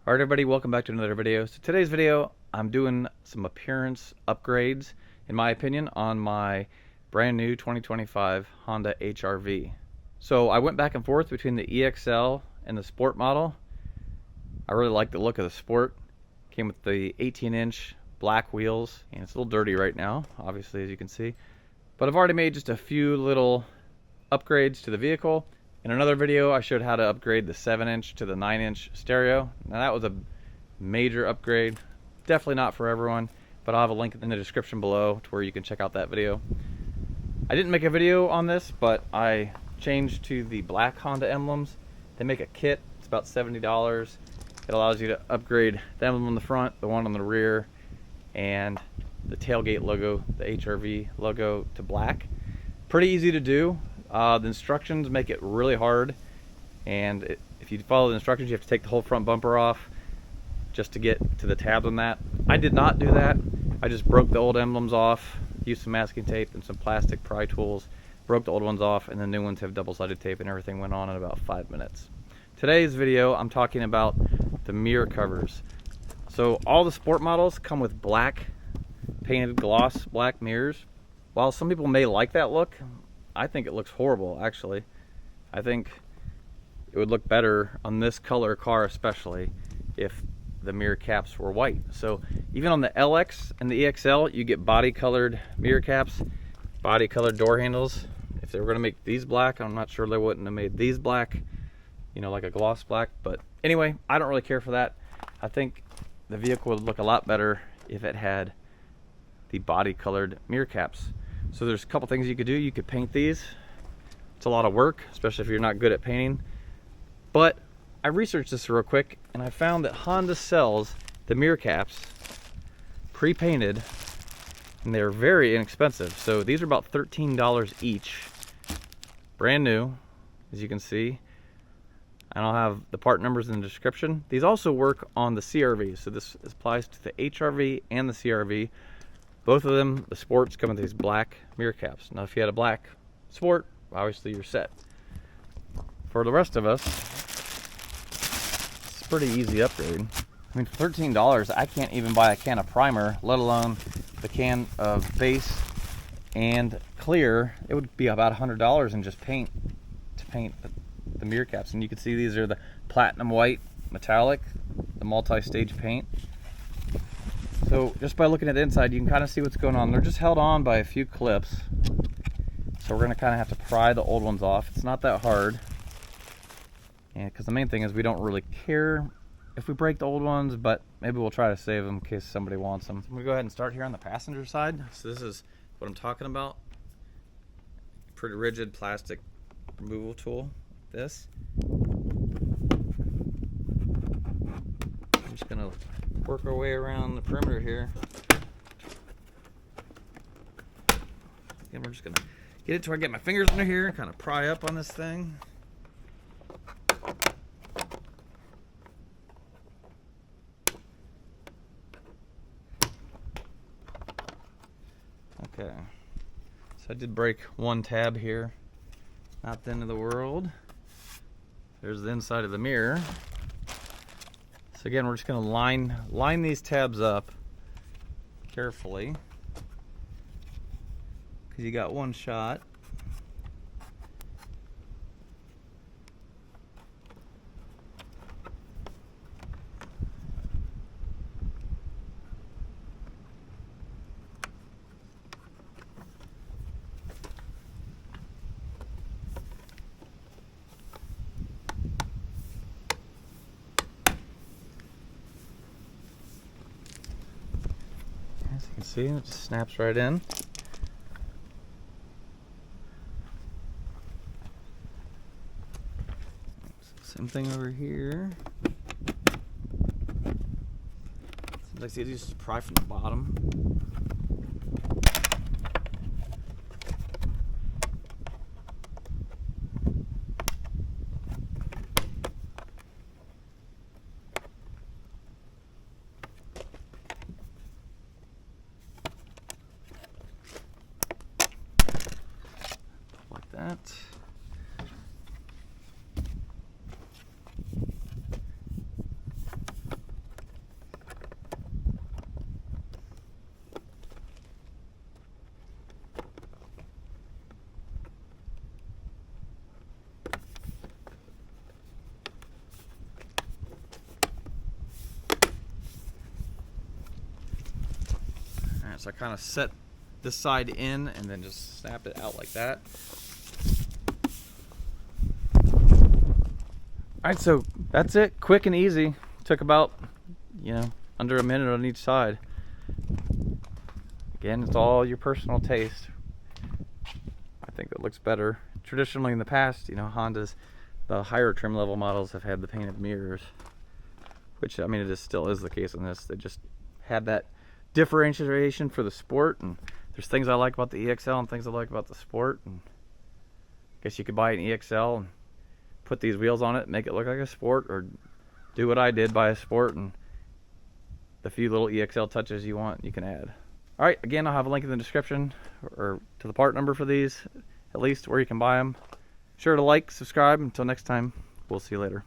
Alright everybody, welcome back to another video. So today's video, I'm doing some appearance upgrades, in my opinion, on my brand new 2025 Honda HR-V. So I went back and forth between the EXL and the Sport model. I really like the look of the Sport. Came with the 18-inch black wheels, and it's a little dirty right now, obviously, as you can see. But I've already made just a few little upgrades to the vehicle. In another video, I showed how to upgrade the 7-inch to the 9-inch stereo. Now that was a major upgrade. Definitely not for everyone, but I'll have a link in the description below to where you can check out that video. I didn't make a video on this, but I changed to the black Honda emblems. They make a kit. It's about $70. It allows you to upgrade the emblem on the front, the one on the rear, and the tailgate logo, the HR-V logo, to black. Pretty easy to do. The instructions make it really hard, and if you follow the instructions, you have to take the whole front bumper off just to get to the tabs on that. I did not do that. I just broke the old emblems off, used some masking tape and some plastic pry tools, broke the old ones off, and the new ones have double-sided tape, and everything went on in about 5 minutes. Today's video, I'm talking about the mirror covers. So all the Sport models come with black painted gloss black mirrors. While some people may like that look, I think it looks horrible, actually. I think it would look better on this color car, especially if the mirror caps were white. So even on the LX and the EXL, you get body colored mirror caps, body colored door handles. If they were gonna make these black, I'm not sure they wouldn't have made these black, you know, like a gloss black. But anyway, I don't really care for that. I think the vehicle would look a lot better if it had the body colored mirror caps. So there's a couple things you could do. You could paint these. It's a lot of work, especially if you're not good at painting. But I researched this real quick, and I found that Honda sells the mirror caps pre-painted, and they're very inexpensive. So these are about $13 each, brand new, as you can see. And I'll have the part numbers in the description. These also work on the CR-V, so this applies to the HR-V and the CR-V. Both of them, the Sports, come with these black mirror caps. Now if you had a black Sport, obviously you're set. For the rest of us, it's a pretty easy upgrade. I mean, for $13, I can't even buy a can of primer, let alone the can of base and clear. It would be about $100 in just paint to paint the mirror caps. And you can see these are the platinum white metallic, the multi-stage paint. So just by looking at the inside, you can kind of see what's going on. They're just held on by a few clips. So we're going to kind of have to pry the old ones off. It's not that hard. And because the main thing is we don't really care if we break the old ones, but maybe we'll try to save them in case somebody wants them. So I'm going to go ahead and start here on the passenger side. So this is what I'm talking about. Pretty rigid plastic removal tool. This. I'm just going to work our way around the perimeter here. And we're just gonna get it to where I get my fingers under here and kind of pry up on this thing. Okay, so I did break one tab here. Not the end of the world. There's the inside of the mirror. So again, we're just going to line these tabs up carefully, because you got one shot. As you can see, it just snaps right in. Same thing over here. Seems like it's just pry from the bottom. That. So I kind of set this side in and then just snapped it out like that. Alright, so that's it. Quick and easy. Took about, under a minute on each side. Again, it's all your personal taste. I think that looks better. Traditionally in the past, Honda's, the higher trim level models have had the painted mirrors, which, I mean, still is the case in this. They just had that differentiation for the Sport, and there's things I like about the EXL and things I like about the Sport, and I guess you could buy an EXL and put these wheels on it, make it look like a Sport, or do what I did, buy a Sport, and the few little EXL touches you want, you can add. Alright, again, I'll have a link in the description, or to the part number for these, at least where you can buy them. Sure to like, subscribe. Until next time, we'll see you later.